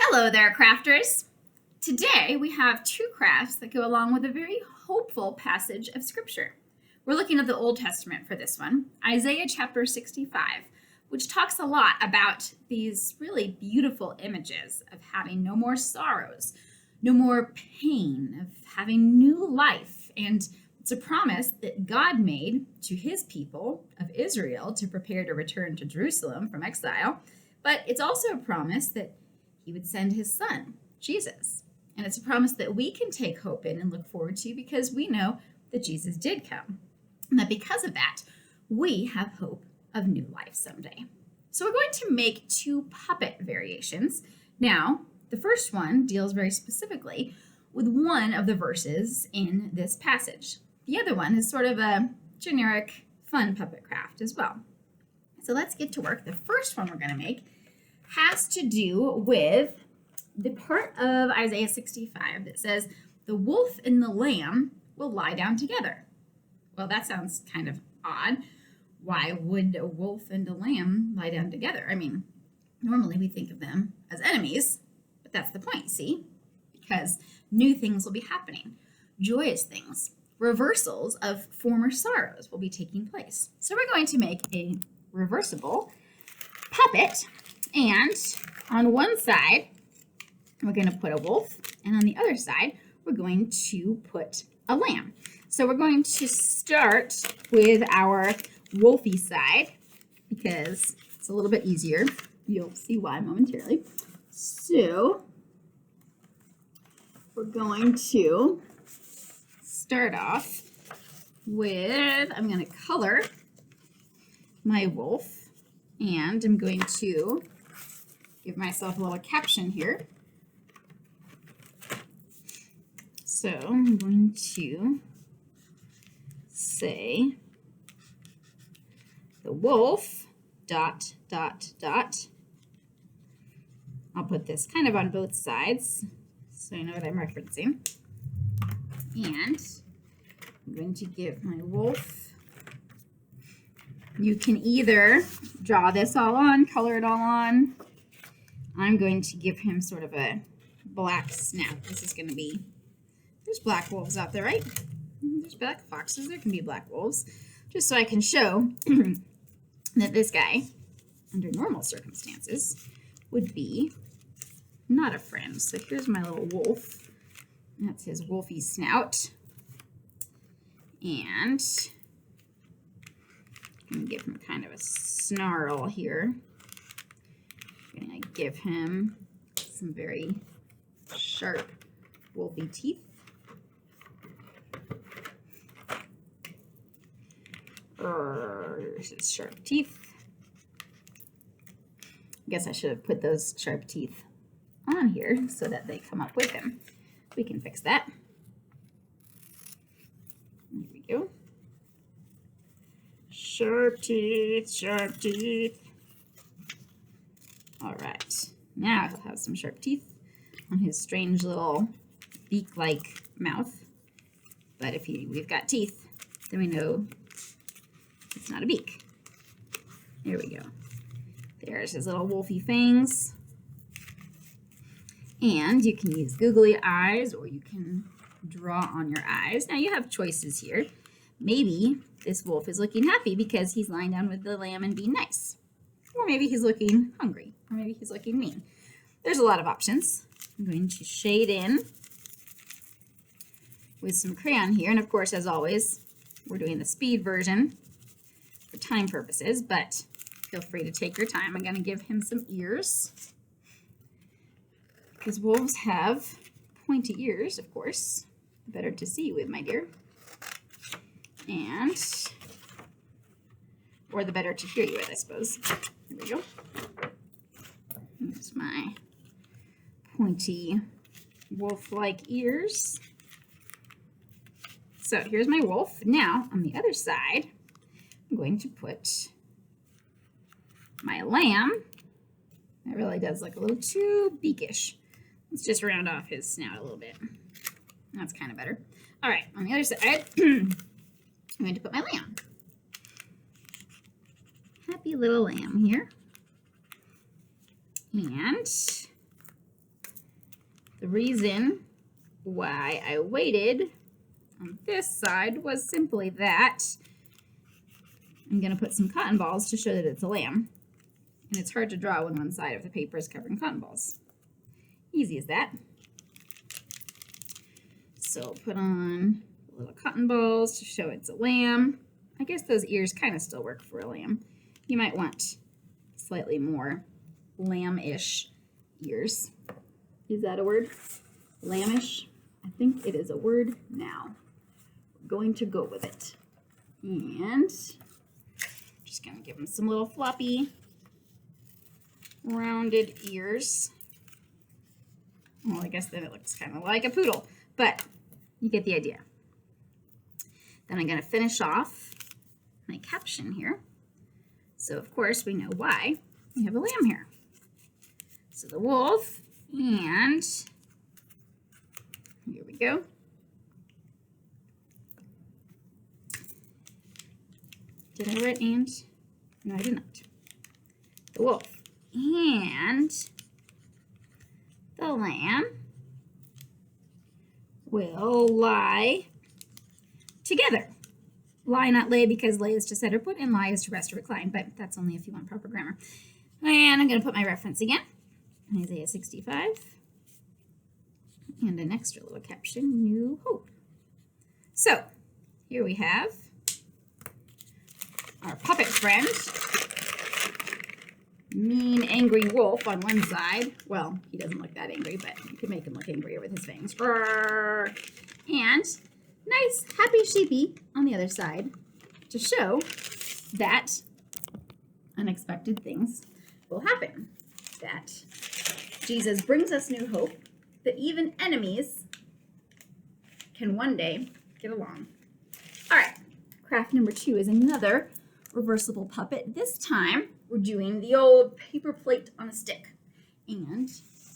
Hello there, crafters. Today we have two crafts that go along with a very hopeful passage of Scripture. We're looking at the Old Testament for this one, Isaiah chapter 65, which talks a lot about these really beautiful images of having no more sorrows, no more pain, of having new life. And it's a promise that God made to his people of Israel to prepare to return to Jerusalem from exile. But it's also a promise that he would send his son, Jesus. And it's a promise that we can take hope in and look forward to because we know that Jesus did come. And that because of that, we have hope of new life someday. So we're going to make two puppet variations. Now, the first one deals very specifically with one of the verses in this passage. The other one is sort of a generic fun puppet craft as well. So let's get to work. The first one we're going to make has to do with the part of Isaiah 65 that says, the wolf and the lamb will lie down together. Well, that sounds kind of odd. Why would a wolf and a lamb lie down together? I mean, normally we think of them as enemies, but that's the point, see? Because new things will be happening, joyous things, reversals of former sorrows will be taking place. So we're going to make a reversible puppet. And on one side, we're going to put a wolf, and on the other side, we're going to put a lamb. So we're going to start with our wolfy side because it's a little bit easier. You'll see why momentarily. So we're going to start off with, I'm going to color my wolf, and I'm going to give myself a little caption here. So I'm going to say the wolf ... I'll put this kind of on both sides so you know what I'm referencing. And I'm going to give my wolf, you can either draw this all on, color it all on. I'm going to give him sort of a black snout. This is going to be, there's black wolves out there, right? There's black foxes, there can be black wolves. Just so I can show that this guy, under normal circumstances, would be not a friend. So here's my little wolf. That's his wolfy snout. And I'm going to give him kind of a snarl here. I'm going to give him some very sharp wolfy teeth. There's his sharp teeth. I guess I should have put those sharp teeth on here so that they come up with him. We can fix that. There we go. Sharp teeth, sharp teeth. All right, now he'll have some sharp teeth on his strange little beak-like mouth. But if we've got teeth, then we know it's not a beak. There we go. There's his little wolfy fangs. And you can use googly eyes or you can draw on your eyes. Now you have choices here. Maybe this wolf is looking happy because he's lying down with the lamb and being nice. Or maybe he's looking hungry. Or maybe he's looking mean. There's a lot of options. I'm going to shade in with some crayon here. And of course, as always, we're doing the speed version for time purposes, but feel free to take your time. I'm going to give him some ears because wolves have pointy ears, of course. Better to see with, my dear. And, or the better to hear you with, I suppose. There we go. Here's my pointy wolf-like ears. So here's my wolf. Now, on the other side, I'm going to put my lamb. It really does look a little too beakish. Let's just round off his snout a little bit. That's kind of better. All right, on the other side, I'm going to put my lamb. Happy little lamb here. And The reason why I waited on this side was simply that I'm going to put some cotton balls to show that it's a lamb. And it's hard to draw when one side of the paper is covered in cotton balls. Easy as that. So put on little cotton balls to show it's a lamb. I guess those ears kind of still work for a lamb. You might want slightly more lamb-ish ears. Is that a word? Lambish? I think it is a word now. We're going to go with it. And just going to give them some little floppy, rounded ears. Well, I guess then it looks kind of like a poodle, but you get the idea. Then I'm going to finish off my caption here. So, of course, we know why we have a lamb here. So the wolf, and here we go. Did I write and? No, I did not. The wolf and the lamb will lie together. Lie, not lay, because lay is to set or put, and lie is to rest or recline, but that's only if you want proper grammar. And I'm going to put my reference again, Isaiah 65, and an extra little caption, New Hope. So, here we have our puppet friend, mean, angry wolf on one side. Well, he doesn't look that angry, but you could make him look angrier with his fangs. And nice, happy sheepy on the other side to show that unexpected things will happen. That Jesus brings us new hope, that even enemies can one day get along. All right, craft number 2 is another reversible puppet. This time, we're doing the old paper plate on a stick. And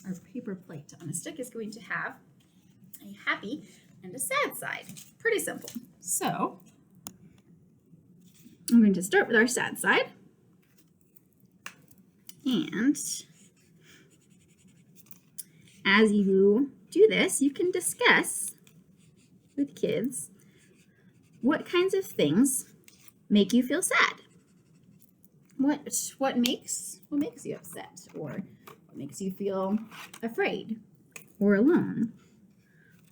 our paper plate on a stick is going to have a happy and a sad side. Pretty simple. So, I'm going to start with our sad side. And as you do this, you can discuss with kids what kinds of things make you feel sad. What makes you upset, or what makes you feel afraid, or alone,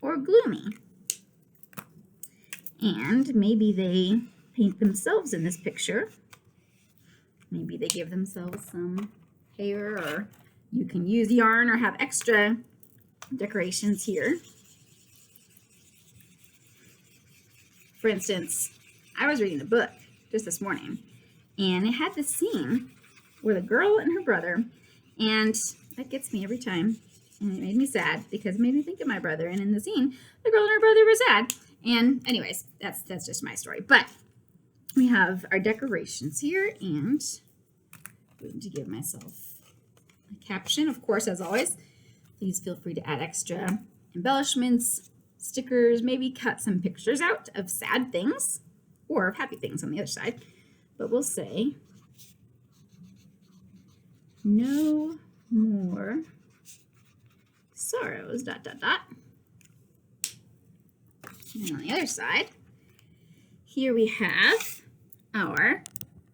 or gloomy. And maybe they paint themselves in this picture. Maybe they give themselves some hair, or you can use yarn or have extra decorations here. For instance, I was reading a book just this morning, and it had this scene with a girl and her brother, and that gets me every time. And it made me sad because it made me think of my brother. And in the scene, the girl and her brother were sad. And anyways, that's just my story. But we have our decorations here, and I'm going to give myself a caption. Of course, as always, please feel free to add extra embellishments, stickers, maybe cut some pictures out of sad things or of happy things on the other side. But we'll say, no more sorrows, ... And on the other side, here we have our,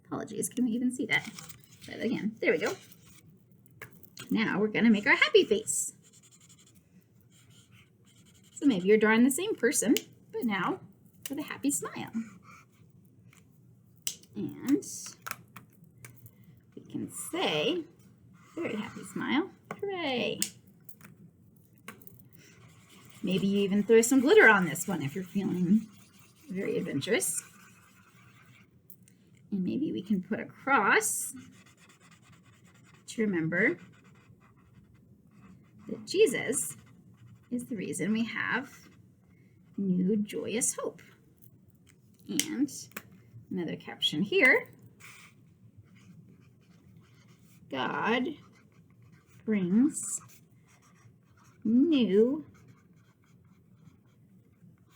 apologies, can we even see that? Try that again. There we go. Now we're going to make our happy face. So maybe you're drawing the same person, but now with a happy smile. And we can say, very happy smile, hooray. Maybe you even throw some glitter on this one if you're feeling very adventurous. And maybe we can put a cross to remember that Jesus is the reason we have new joyous hope. And another caption here. God brings new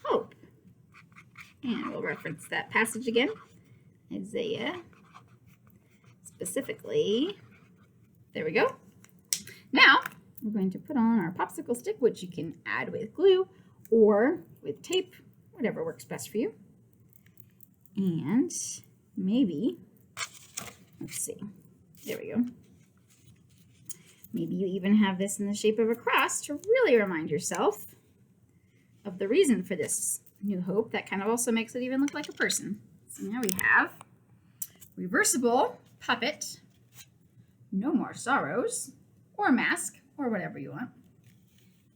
hope. And we'll reference that passage again. Isaiah, specifically. There we go. Now, we're going to put on our popsicle stick, which you can add with glue or with tape, whatever works best for you. And maybe, let's see, there we go. Maybe you even have this in the shape of a cross to really remind yourself of the reason for this new hope. That kind of also makes it even look like a person. So now we have Reversible Puppet, No More Sorrows, or Mask, or whatever you want.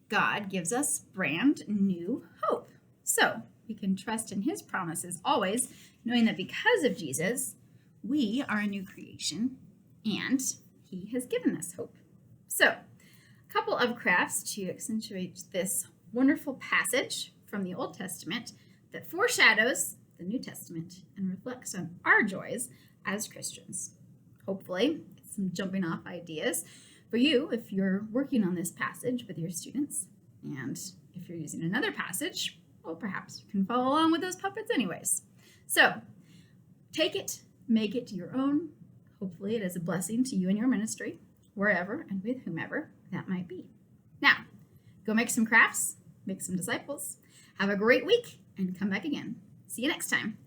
God gives us brand new hope. So we can trust in his promises always, knowing that because of Jesus, we are a new creation and he has given us hope. So a couple of crafts to accentuate this wonderful passage from the Old Testament that foreshadows the New Testament and reflects on our joys as Christians. Hopefully, get some jumping off ideas for you if you're working on this passage with your students. And if you're using another passage, well, perhaps you can follow along with those puppets anyways. So take it, make it your own. Hopefully it is a blessing to you and your ministry, wherever and with whomever that might be. Now, go make some crafts, make some disciples. Have a great week and come back again. See you next time.